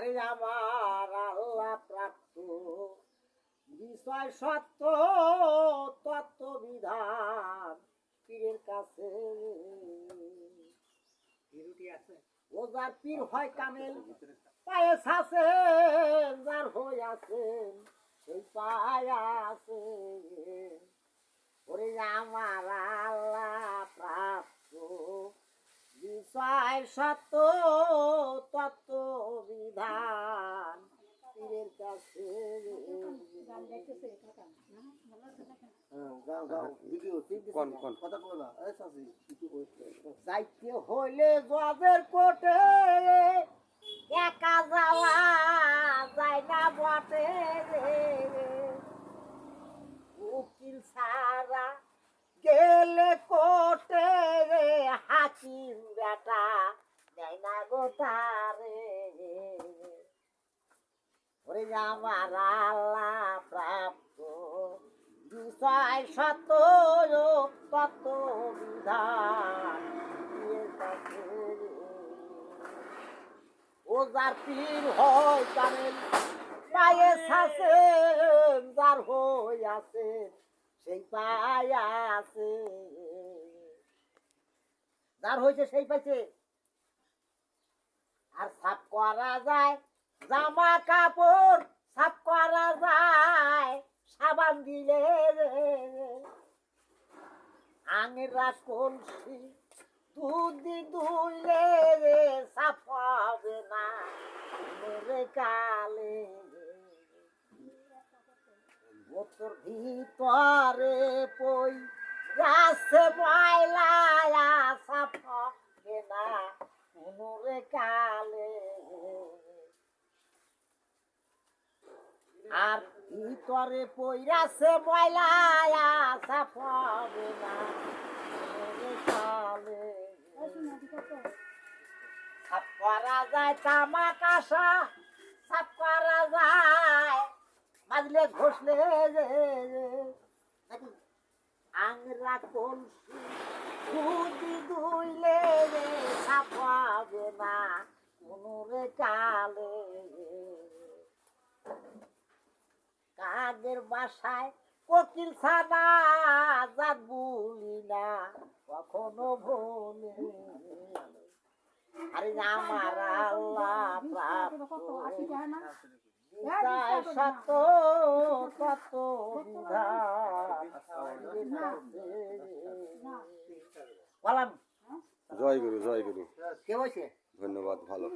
আরে আমার আল্লাহ প্রাপ্ত বিষয় সত্য তত্ত্ব বিধান পীরের কাছে ও যার পীর হয় কামেল পায়ে আছেন যার হয়ে আছেন সেই পায়ে আছে ওরে আমার আল্লাহ প্রাপ্ত বিষয় সত্য তত্ত্ব বিধান পীরের কাছে যাইতে হইলে জজের কোর্টে একা যাওয়া যায় না বটে উকিল সারা গেলে কোর্টে হাকিম বেটা দেয় না গোটারে ওরে আমার আল্লাহ প্রাপ্ত বিষয় সত্য তত্ত্ব বিধান ও যার পীর হয় কামেল পায়ে আছেন যার হয়ে আছেন সেই পায়ে আছে যার হয়েছে সেই পাইছে আর সাফ করা যায় জামা কাপড় সাফ করা যায় সাবান দিলে আঙেরা কলসি দুধ দুইলে সাফ হবে না মেরে কালে বোতর ভিতরে পই রাস্তে ময়লা সাফ হবে না মরে কালে আর ভিতরে পইরাছে ময়লা সাফ হবে না মরে কালে সাফ করা যায় তামা কাঁসা সাফ করা যায় মাজলে ঘষলে আংরা কলসি দুধি দুইলে সাফ হবে না মরে কালে কাদের বাসায় কোকিল ছানা জাত বলি না কখনো ভোলে আরে আমার আল্লাহ প্রাপ্ত বিষয় সত্য তত্ত্ব বিধান বললাম জয় গুরু জয় গুরু কে বলছে ধন্যবাদ ভালো